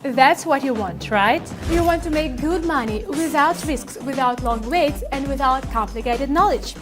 That's what you want, right? You want to make good money without risks, without long waits, and without complicated knowledge.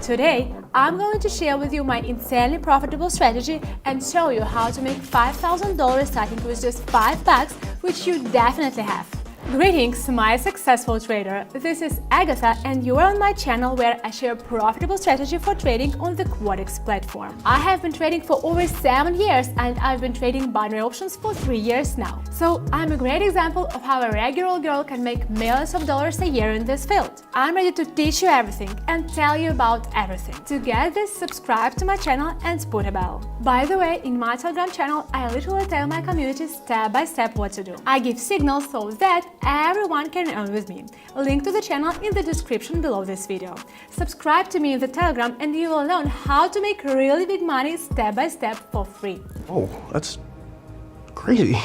Today, I'm going to share with you my insanely profitable strategy and show you how to make $5,000 starting with just $5, which you definitely have. Greetings, my successful trader. This is Agata and you are on my channel where I share profitable strategy for trading on the Quotex platform. I have been trading for over 7 years and I've been trading binary options for 3 years now. So I'm a great example of how a regular old girl can make millions of dollars a year in this field. I'm ready to teach you everything and tell you about everything. To get this, subscribe to my channel and put a bell. By the way, in my Telegram channel, I literally tell my community step by step what to do. I give signals so that everyone can earn with me. Link to the channel in the description below this video. Subscribe to me in the Telegram and you will learn how to make really big money step by step for free. Oh, that's crazy.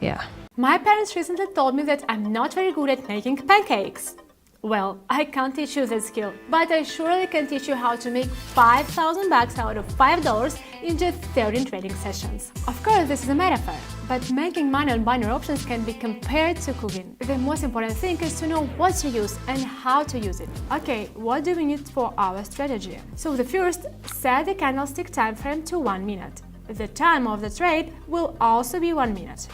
Yeah. My parents recently told me that I'm not very good at making pancakes. Well, I can't teach you that skill, but I surely can teach you how to make $5,000 out of $5 in just 13 trading sessions. Of course, this is a metaphor, but making money on binary options can be compared to cooking. The most important thing is to know what to use and how to use it. Okay, what do we need for our strategy? So the first, set the candlestick time frame to 1 minute. The time of the trade will also be 1 minute.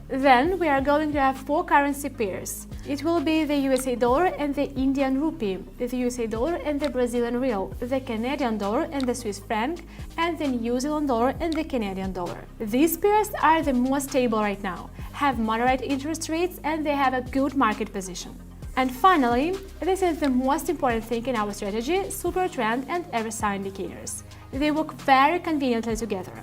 Then we are going to have 4 currency pairs. It will be the USA dollar and the Indian rupee, the USA dollar and the Brazilian real, the Canadian dollar and the Swiss franc, and the New Zealand dollar and the Canadian dollar. These pairs are the most stable right now, have moderate interest rates, and they have a good market position. And finally, this is the most important thing in our strategy, super trend and RSI indicators. They work very conveniently together.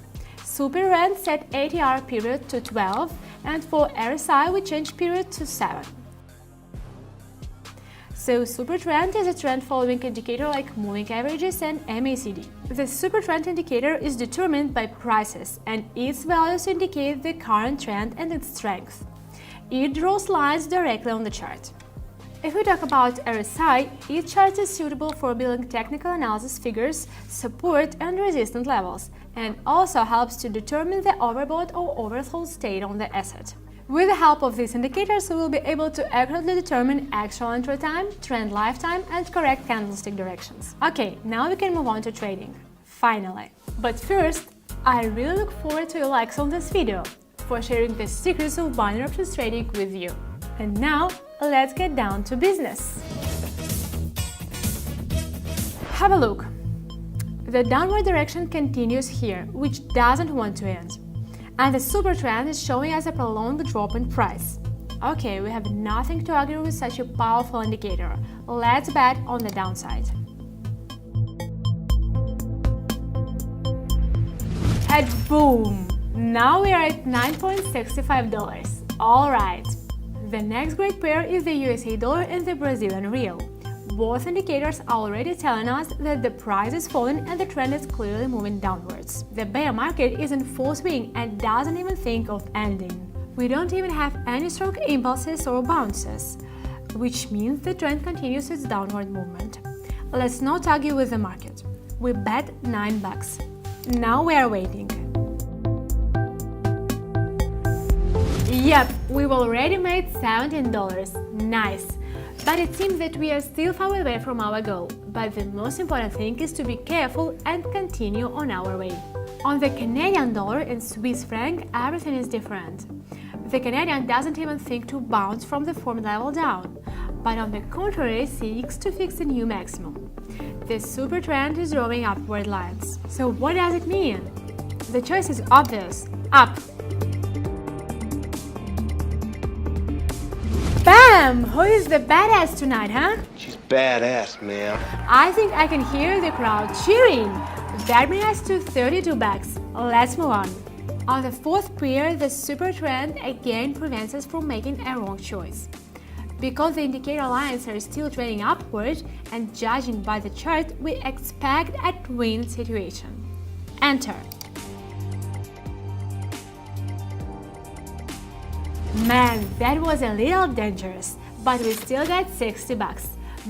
Super trend set ATR period to 12, and for RSI we change period to 7. So super trend is a trend following indicator like moving averages and MACD. The super trend indicator is determined by prices and its values indicate the current trend and its strength. It draws lines directly on the chart. If we talk about RSI, each chart is suitable for building technical analysis figures, support and resistance levels, and also helps to determine the overbought or oversold state on the asset. With the help of these indicators, we will be able to accurately determine actual entry time, trend lifetime, and correct candlestick directions. Okay, now we can move on to trading. Finally. But first, I really look forward to your likes on this video, for sharing the secrets of binary options trading with you. And now, let's get down to business. Have a look. The downward direction continues here, which doesn't want to end. And the super trend is showing us a prolonged drop in price. Okay, we have nothing to argue with such a powerful indicator. Let's bet on the downside. And boom! Now we are at $9.65. Alright. The next great pair is the USA dollar and the Brazilian real. Both indicators are already telling us that the price is falling and the trend is clearly moving downwards. The bear market is in full swing and doesn't even think of ending. We don't even have any strong impulses or bounces, which means the trend continues its downward movement. Let's not argue with the market. We bet $9. Now we are waiting. Yep, we've already made $17. Nice! But it seems that we are still far away from our goal. But the most important thing is to be careful and continue on our way. On the Canadian dollar and Swiss franc, everything is different. The Canadian doesn't even think to bounce from the former level down, but on the contrary seeks to fix a new maximum. The super trend is drawing upward lines. So what does it mean? The choice is obvious: up. Bam! Who is the badass tonight, huh? She's badass, man. I think I can hear the crowd cheering. That brings us to $32. Let's move on. On the fourth pair, the super trend again prevents us from making a wrong choice. Because the indicator lines are still trending upward and judging by the chart, we expect a twin situation. Enter. Man, that was a little dangerous, but we still got $60.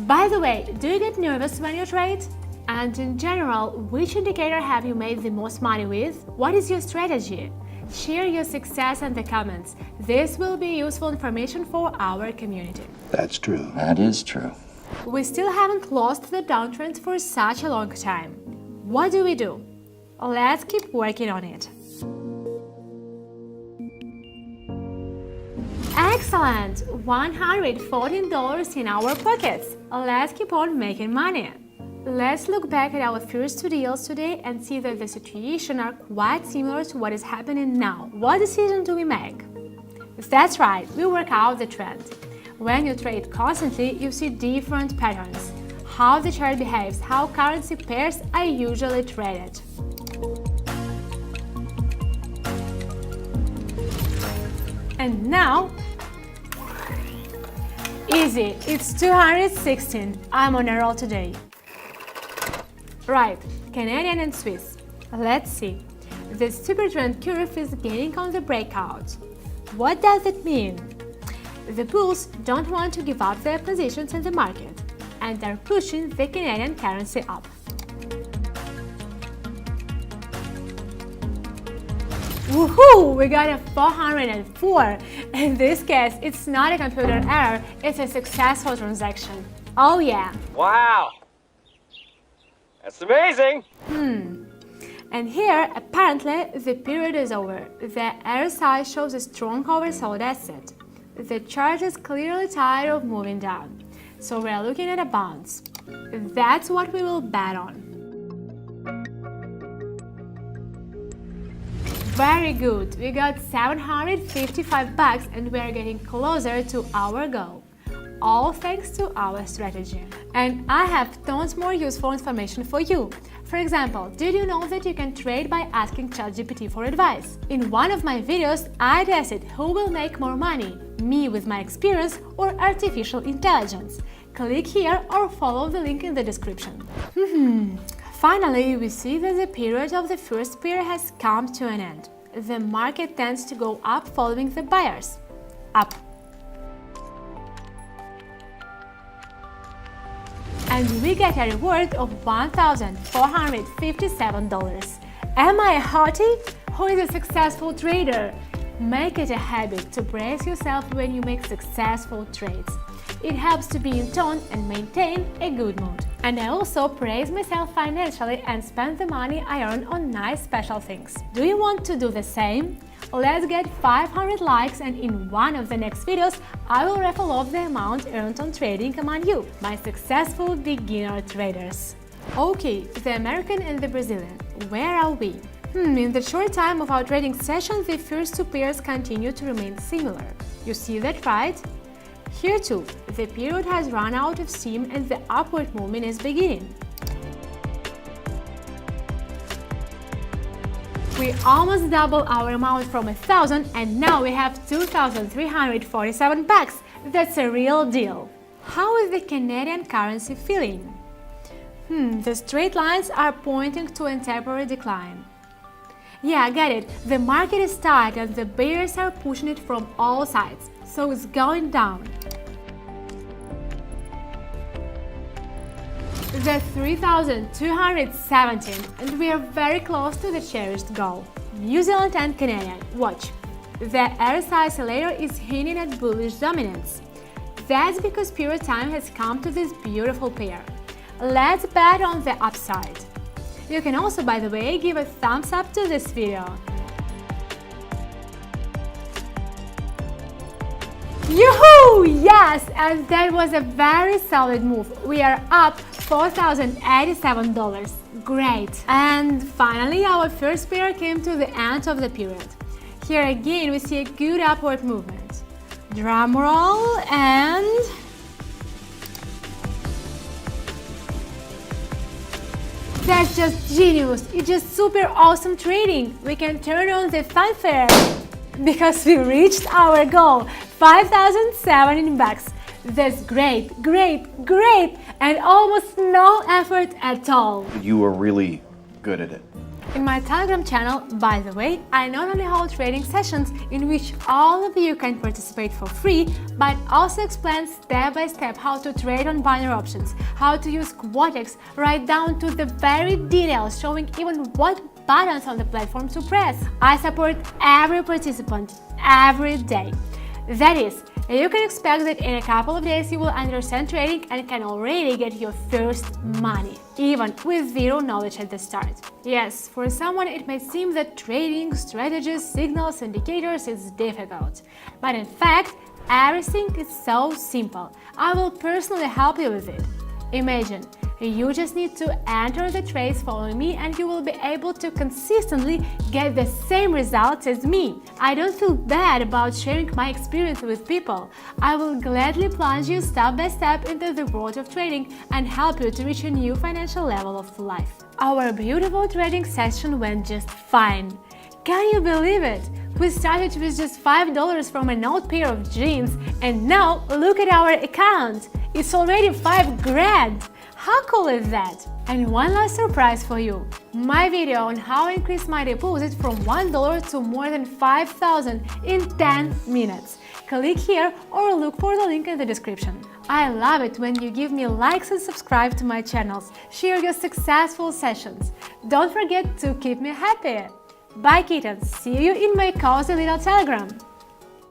By the way, do you get nervous when you trade? And in general, which indicator have you made the most money with? What is your strategy? Share your success in the comments. This will be useful information for our community. That's true. That is true. We still haven't lost the downtrend for such a long time. What do we do? Let's keep working on it. Excellent! $114 in our pockets. Let's keep on making money. Let's look back at our first 2 deals today and see that the situation are quite similar to what is happening now. What decision do we make? That's right, we work out the trend. When you trade constantly, you see different patterns. How the chart behaves, how currency pairs are usually traded. And now, easy, it's 216. I'm on a roll today. Right, Canadian and Swiss. Let's see. The super trend curve is gaining on the breakout. What does it mean? The bulls don't want to give up their positions in the market and are pushing the Canadian currency up. Woohoo! We got a 404. In this case, it's not a computer error, it's a successful transaction. Oh yeah! Wow! That's amazing! And here, apparently, the period is over. The RSI shows a strong oversold asset. The chart is clearly tired of moving down. So we're looking at a bounce. That's what we will bet on. Very good, we got $755 and we're getting closer to our goal. All thanks to our strategy. And I have tons more useful information for you. For example, did you know that you can trade by asking ChatGPT for advice? In one of my videos, I tested who will make more money, me with my experience or artificial intelligence. Click here or follow the link in the description. Finally, we see that the period of the first pair has come to an end. The market tends to go up following the buyers. Up. And we get a reward of $1,457. Am I a hottie? Who is a successful trader? Make it a habit to praise yourself when you make successful trades. It helps to be in tone and maintain a good mood. And I also praise myself financially and spend the money I earn on nice special things. Do you want to do the same? Let's get 500 likes and in one of the next videos I will raffle off the amount earned on trading among you, my successful beginner traders. Okay, the American and the Brazilian. Where are we? In the short time of our trading session, the first two pairs continue to remain similar. You see that, right? Here too, the period has run out of steam and the upward movement is beginning. We almost double our amount from 1,000 and now we have 2,347 bucks. That's a real deal. How is the Canadian currency feeling? The straight lines are pointing to a temporary decline. Yeah, I get it. The market is tight and the bears are pushing it from all sides, so it's going down. The 3,217 and we are very close to the cherished goal. New Zealand and Canadian, watch. The RSI oscillator is hinting at bullish dominance. That's because period time has come to this beautiful pair. Let's bet on the upside. You can also, by the way, give a thumbs up to this video. Yoo-hoo! Yes! And that was a very solid move. We are up $4,087. Great! And finally, our first pair came to the end of the period. Here again, we see a good upward movement. Drum roll and... That's just genius! It's just super awesome trading! We can turn on the fanfare! Because we reached our goal! 5,017 bucks! That's great, great, great! And almost no effort at all! You were really good at it. In my Telegram channel, by the way, I not only hold trading sessions in which all of you can participate for free, but also explain step by step how to trade on binary options, how to use Quotex right down to the very details, showing even what buttons on the platform to press. I support every participant, every day. That is, you can expect that in a couple of days you will understand trading and can already get your first money, even with zero knowledge at the start. Yes, for someone it may seem that trading, strategies, signals, indicators is difficult. But in fact, everything is so simple. I will personally help you with it. Imagine, you just need to enter the trades following me and you will be able to consistently get the same results as me. I don't feel bad about sharing my experience with people. I will gladly plunge you step by step into the world of trading and help you to reach a new financial level of life. Our beautiful trading session went just fine. Can you believe it? We started with just $5 from an old pair of jeans and now look at our account. It's already $5 grand. How cool is that? And one last surprise for you. My video on how to increase my deposit from $1 to more than $5,000 in 10 minutes. Click here or look for the link in the description. I love it when you give me likes and subscribe to my channels. Share your successful sessions. Don't forget to keep me happy. Bye kittens, see you in my cozy little Telegram.